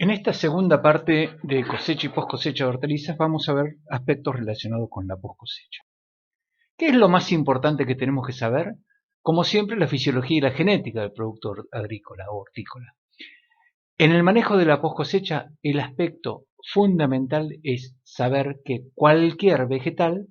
En esta segunda parte de cosecha y post cosecha de hortalizas vamos a ver aspectos relacionados con la post cosecha. ¿Qué es lo más importante que tenemos que saber? Como siempre, la fisiología y la genética del producto agrícola o hortícola. En el manejo de la post cosecha, el aspecto fundamental es saber que cualquier vegetal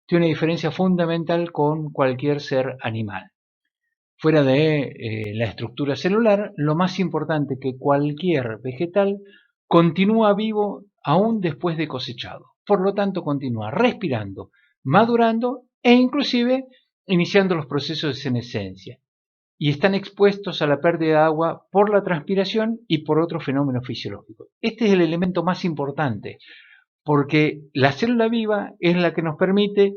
tiene una diferencia fundamental con cualquier ser animal. Fuera de la estructura celular, lo más importante es que cualquier vegetal continúa vivo aún después de cosechado. Por lo tanto, continúa respirando, madurando e inclusive iniciando los procesos de senescencia. Y están expuestos a la pérdida de agua por la transpiración y por otros fenómenos fisiológicos. Este es el elemento más importante, porque la célula viva es la que nos permite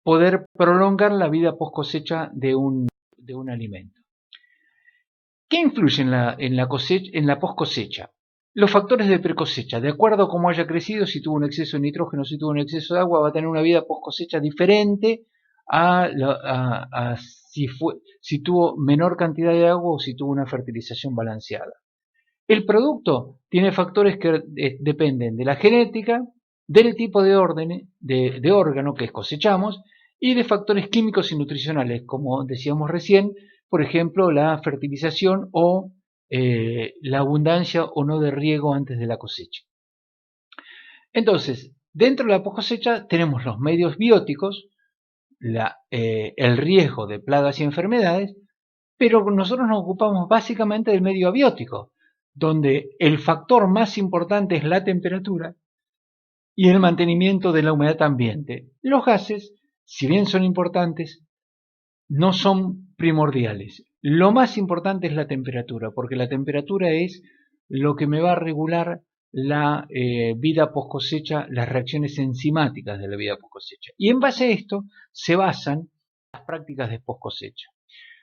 poder prolongar la vida post cosecha de un alimento. ¿Qué influye en la post cosecha? Los factores de precosecha, de acuerdo a cómo haya crecido, si tuvo un exceso de nitrógeno, si tuvo un exceso de agua, va a tener una vida post cosecha diferente a si tuvo menor cantidad de agua o si tuvo una fertilización balanceada. El producto tiene factores que dependen de la genética, del tipo de órgano que cosechamos y de factores químicos y nutricionales, como decíamos recién, por ejemplo, la fertilización o la abundancia o no de riego antes de la cosecha. Entonces, dentro de la post cosecha tenemos los medios bióticos, el riesgo de plagas y enfermedades, pero nosotros nos ocupamos básicamente del medio abiótico, donde el factor más importante es la temperatura y el mantenimiento de la humedad ambiente. Los gases, si bien son importantes, no son primordiales. Lo más importante es la temperatura, porque la temperatura es lo que me va a regular la vida post cosecha, las reacciones enzimáticas de la vida post cosecha. Y en base a esto se basan las prácticas de post cosecha.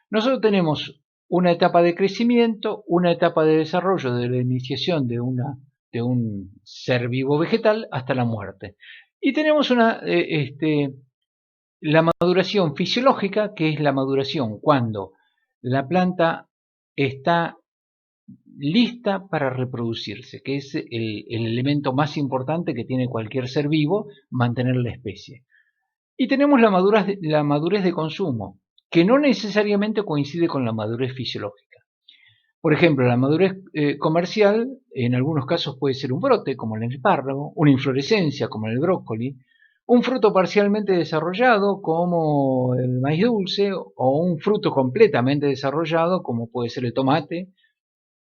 Nosotros tenemos una etapa de crecimiento, una etapa de desarrollo de la iniciación de un ser vivo vegetal hasta la muerte. Y tenemos la maduración fisiológica, que es la maduración cuando la planta está lista para reproducirse, que es el elemento más importante que tiene cualquier ser vivo, mantener la especie. Y tenemos la madurez de consumo, que no necesariamente coincide con la madurez fisiológica. Por ejemplo, la madurez comercial en algunos casos puede ser un brote, como en el espárrago, una inflorescencia, como en el brócoli, un fruto parcialmente desarrollado, como el maíz dulce, o un fruto completamente desarrollado, como puede ser el tomate,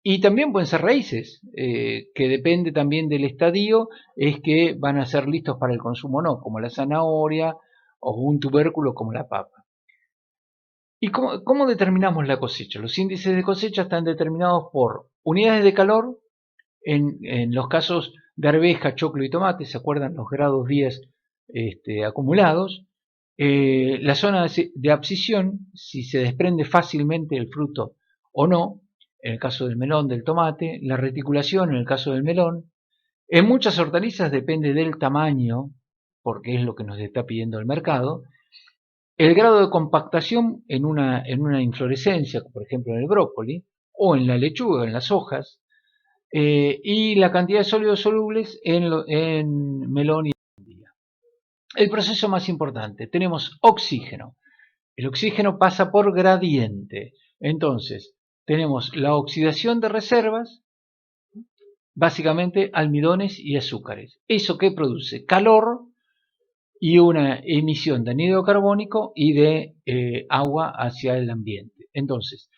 y también pueden ser raíces, que depende también del estadio, es que van a ser listos para el consumo o no, como la zanahoria o un tubérculo como la papa. ¿Y cómo determinamos la cosecha? Los índices de cosecha están determinados por unidades de calor, en los casos de arveja, choclo y tomate, ¿se acuerdan los grados 10 acumulados? La zona de abscisión, si se desprende fácilmente el fruto o no, en el caso del melón, del tomate, la reticulación en el caso del melón. En muchas hortalizas depende del tamaño, porque es lo que nos está pidiendo el mercado, el grado de compactación en una inflorescencia, por ejemplo en el brócoli, o en la lechuga, en las hojas, y la cantidad de sólidos solubles en melón y sandía. El proceso más importante, tenemos oxígeno. El oxígeno pasa por gradiente. Entonces, tenemos la oxidación de reservas, básicamente almidones y azúcares. ¿Eso qué produce? Calor y una emisión de anhídrido carbónico y de agua hacia el ambiente. Entonces,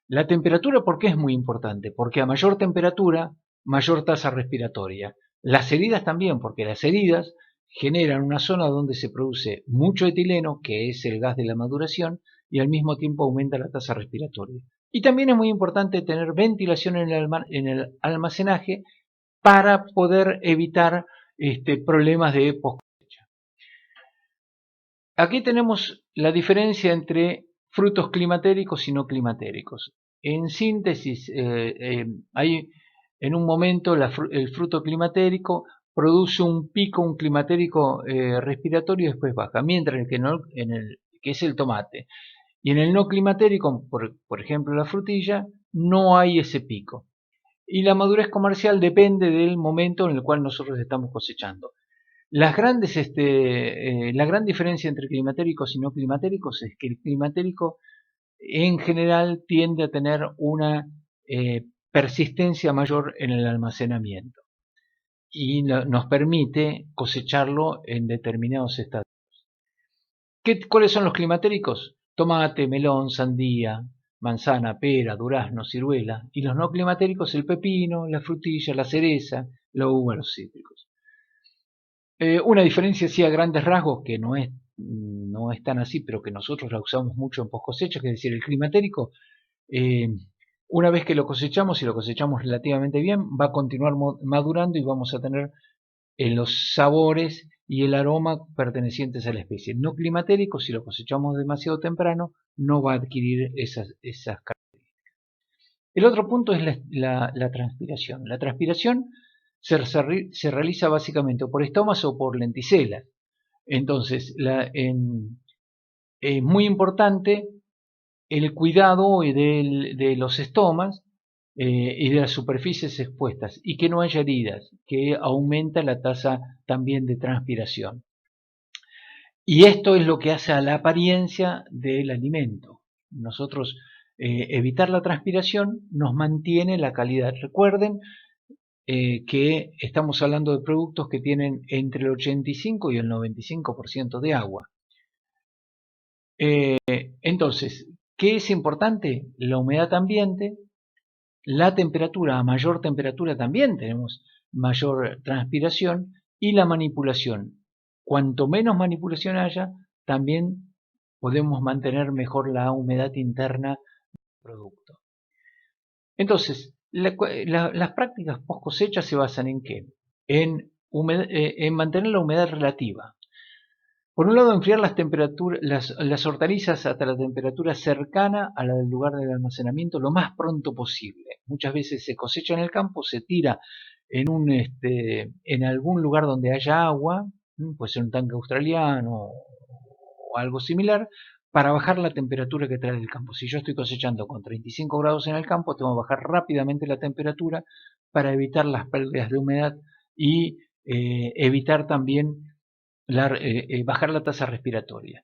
la temperatura, ¿por qué es muy importante? Porque a mayor temperatura, mayor tasa respiratoria. Las heridas también, porque las heridas generan una zona donde se produce mucho etileno, que es el gas de la maduración, y al mismo tiempo aumenta la tasa respiratoria. Y también es muy importante tener ventilación en el almacenaje para poder evitar problemas de post. Aquí tenemos la diferencia entre frutos climatéricos y no climatéricos. En síntesis, hay en un momento el fruto climatérico produce un pico, un climatérico respiratorio y después baja, mientras que es el tomate. Y en el no climatérico, por ejemplo la frutilla, no hay ese pico. y la madurez comercial depende del momento en el cual nosotros estamos cosechando. La gran diferencia entre climatéricos y no climatéricos es que el climatérico en general tiende a tener una persistencia mayor en el almacenamiento y nos permite cosecharlo en determinados estados. ¿Cuáles son los climatéricos? Tomate, melón, sandía, manzana, pera, durazno, ciruela. Y los no climatéricos, el pepino, la frutilla, la cereza, la uva, los cítricos. Una diferencia sí a grandes rasgos, que no es tan así, pero que nosotros la usamos mucho en post cosecha, que es decir, el climatérico, una vez que lo cosechamos y lo cosechamos relativamente bien, va a continuar madurando y vamos a tener los sabores y el aroma pertenecientes a la especie. No climatérico, si lo cosechamos demasiado temprano, no va a adquirir esas características. El otro punto es la transpiración. La transpiración se realiza básicamente por estomas o por lenticelas. Entonces, es muy importante el cuidado de los estomas y de las superficies expuestas y que no haya heridas, que aumenta la tasa también de transpiración. Y esto es lo que hace a la apariencia del alimento. Nosotros evitar la transpiración nos mantiene la calidad. Recuerden que estamos hablando de productos que tienen entre el 85 y el 95% de agua. Entonces, ¿qué es importante? La humedad ambiente, la temperatura. A mayor temperatura también tenemos mayor transpiración, y la manipulación. Cuanto menos manipulación haya, también podemos mantener mejor la humedad interna del producto. Entonces, las prácticas post cosecha se basan en ¿qué? En mantener la humedad relativa. Por un lado, enfriar las hortalizas hasta la temperatura cercana a la del lugar del almacenamiento lo más pronto posible. Muchas veces se cosecha en el campo, se tira en algún lugar donde haya agua, puede ser un tanque australiano o algo similar, para bajar la temperatura que trae el campo. Si yo estoy cosechando con 35 grados en el campo, tengo que bajar rápidamente la temperatura para evitar las pérdidas de humedad y evitar también bajar la tasa respiratoria.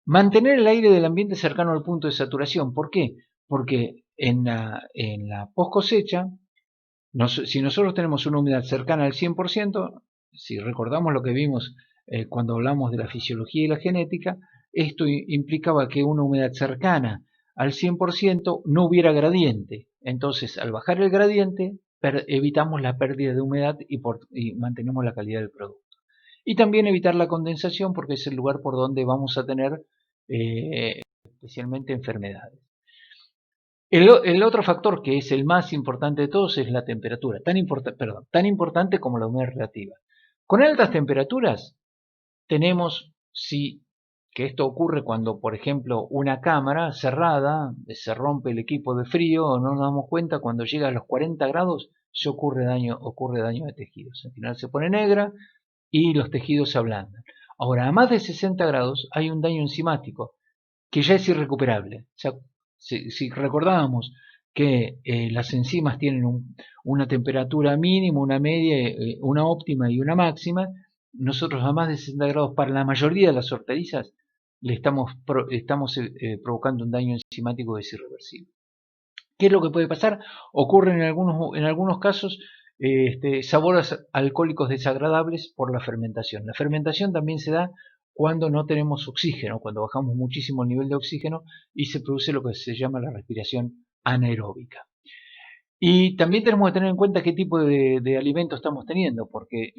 Mantener el aire del ambiente cercano al punto de saturación. ¿Por qué? Porque en la post cosecha, si nosotros tenemos una humedad cercana al 100%, si recordamos lo que vimos cuando hablamos de la fisiología y la genética, esto implicaba que una humedad cercana al 100% no hubiera gradiente. Entonces, al bajar el gradiente, evitamos la pérdida de humedad y mantenemos la calidad del producto. Y también evitar la condensación, porque es el lugar por donde vamos a tener especialmente enfermedades. El otro factor, que es el más importante de todos, es la temperatura, tan importante como la humedad relativa. Con altas temperaturas tenemos, que esto ocurre cuando, por ejemplo, una cámara cerrada, se rompe el equipo de frío, o no nos damos cuenta, cuando llega a los 40 grados se ocurre daño de tejidos. Al final se pone negra y los tejidos se ablandan. Ahora, a más de 60 grados hay un daño enzimático que ya es irrecuperable. O sea, si recordábamos que las enzimas tienen una temperatura mínima, una media, una óptima y una máxima, nosotros a más de 60 grados para la mayoría de las hortalizas le estamos provocando un daño enzimático que es irreversible. ¿Qué es lo que puede pasar? Ocurre en algunos casos sabores alcohólicos desagradables por la fermentación. La fermentación también se da cuando no tenemos oxígeno, cuando bajamos muchísimo el nivel de oxígeno y se produce lo que se llama la respiración anaeróbica. Y también tenemos que tener en cuenta qué tipo de alimento estamos teniendo, porque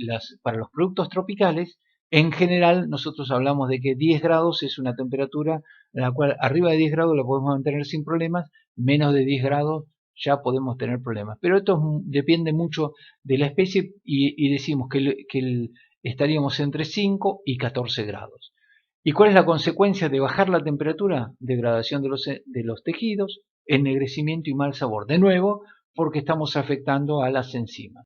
para los productos tropicales, en general, nosotros hablamos de que 10 grados es una temperatura en la cual arriba de 10 grados la podemos mantener sin problemas, menos de 10 grados ya podemos tener problemas. Pero esto depende mucho de la especie y decimos que estaríamos entre 5 y 14 grados. ¿Y cuál es la consecuencia de bajar la temperatura? Degradación de los tejidos, ennegrecimiento y mal sabor. De nuevo, porque estamos afectando a las enzimas.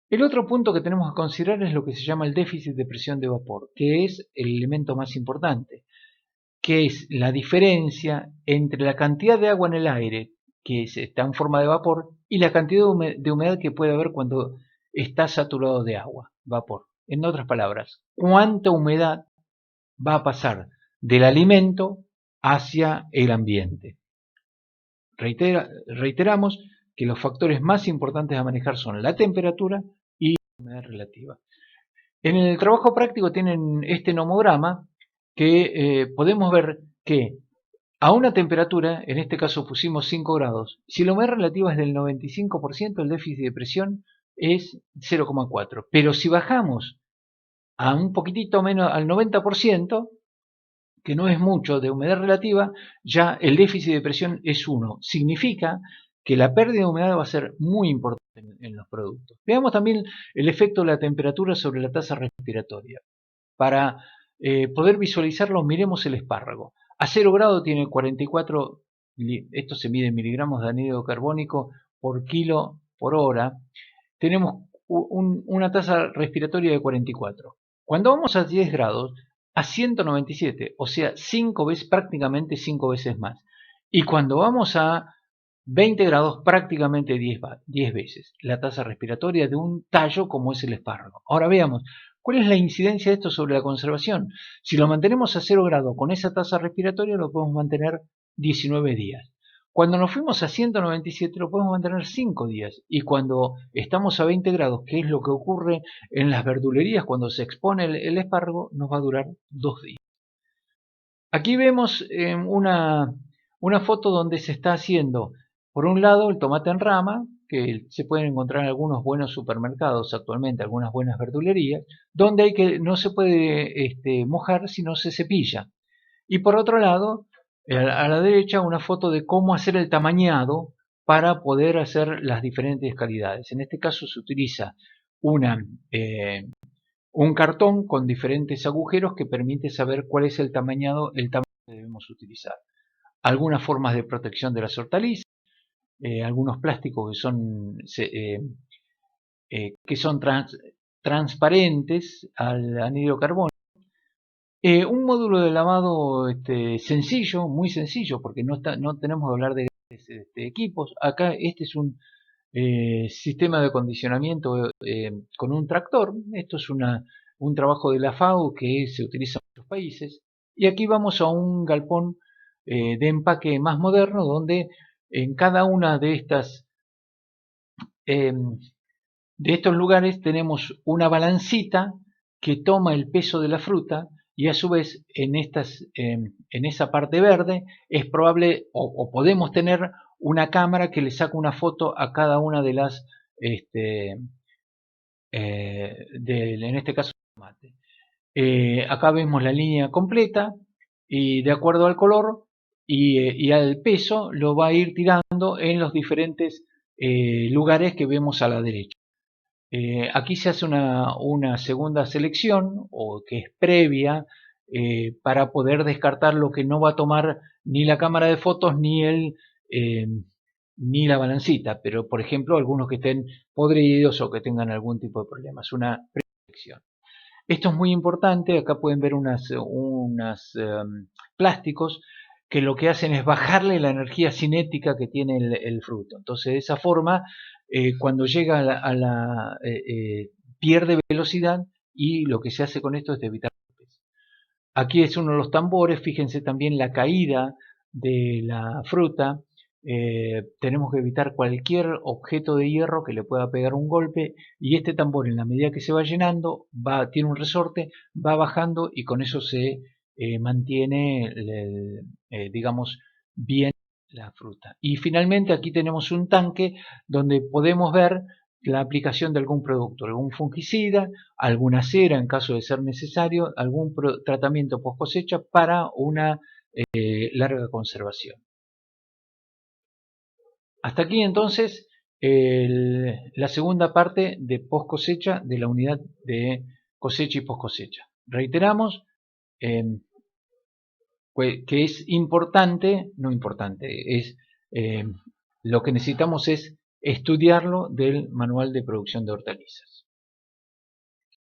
El otro punto que tenemos que considerar es lo que se llama el déficit de presión de vapor, que es el elemento más importante, que es la diferencia entre la cantidad de agua en el aire que está en forma de vapor, y la cantidad de humedad que puede haber cuando está saturado de agua, vapor. En otras palabras, cuánta humedad va a pasar del alimento hacia el ambiente. Reiteramos que los factores más importantes a manejar son la temperatura y la humedad relativa. En el trabajo práctico tienen este nomograma que podemos ver que a una temperatura, en este caso pusimos 5 grados, si la humedad relativa es del 95%, el déficit de presión es 0,4. Pero si bajamos a un poquitito menos, al 90%, que no es mucho de humedad relativa, ya el déficit de presión es 1. Significa que la pérdida de humedad va a ser muy importante en los productos. Veamos también el efecto de la temperatura sobre la tasa respiratoria. Para poder visualizarlo, miremos el espárrago. A 0 grado tiene 44, esto se mide en miligramos de anhídrido carbónico por kilo por hora. Tenemos una tasa respiratoria de 44. Cuando vamos a 10 grados, a 197, o sea, prácticamente 5 veces más. Y cuando vamos a 20 grados, prácticamente 10 veces la tasa respiratoria de un tallo como es el espárrago. Ahora veamos, ¿cuál es la incidencia de esto sobre la conservación? Si lo mantenemos a 0 grados con esa tasa respiratoria, lo podemos mantener 19 días. Cuando nos fuimos a 197 lo podemos mantener 5 días. Y cuando estamos a 20 grados, que es lo que ocurre en las verdulerías cuando se expone el espárrago, nos va a durar 2 días. Aquí vemos una foto donde se está haciendo, por un lado, el tomate en rama, que se pueden encontrar en algunos buenos supermercados actualmente, algunas buenas verdulerías, donde no se puede mojar si no se cepilla. Y por otro lado, a la derecha, una foto de cómo hacer el tamañado para poder hacer las diferentes calidades. En este caso se utiliza un cartón con diferentes agujeros que permite saber cuál es el tamaño que debemos utilizar. Algunas formas de protección de las hortalizas, algunos plásticos que son transparentes al anhídrido carbónico. Un módulo de lavado sencillo, muy sencillo, porque no tenemos que hablar de equipos. Acá este es un sistema de acondicionamiento con un tractor. Esto es un trabajo de la FAO que se utiliza en muchos países. Y aquí vamos a un galpón de empaque más moderno, donde en cada una de estos lugares tenemos una balancita que toma el peso de la fruta, y a su vez en esa parte verde es probable o podemos tener una cámara que le saca una foto a cada una de las en este caso tomate. Acá vemos la línea completa y de acuerdo al color y al peso lo va a ir tirando en los diferentes lugares que vemos a la derecha. Aquí se hace una segunda selección, o que es previa, para poder descartar lo que no va a tomar ni la cámara de fotos ni la balancita, pero por ejemplo algunos que estén podridos o que tengan algún tipo de problemas, una preselección. Esto es muy importante. Acá pueden ver unos plásticos que lo que hacen es bajarle la energía cinética que tiene el fruto. Entonces de esa forma, cuando llega pierde velocidad, y lo que se hace con esto es evitar golpes. Aquí es uno de los tambores. Fíjense también la caída de la fruta. Tenemos que evitar cualquier objeto de hierro que le pueda pegar un golpe, y este tambor, en la medida que se va llenando, tiene un resorte, va bajando, y con eso se mantiene digamos bien la fruta. Y finalmente aquí tenemos un tanque donde podemos ver la aplicación de algún producto, algún fungicida, alguna cera en caso de ser necesario, algún tratamiento post cosecha para una larga conservación. Hasta aquí entonces la segunda parte de post cosecha, de la unidad de cosecha y post cosecha. Reiteramos que es importante, lo que necesitamos es estudiarlo del manual de producción de hortalizas.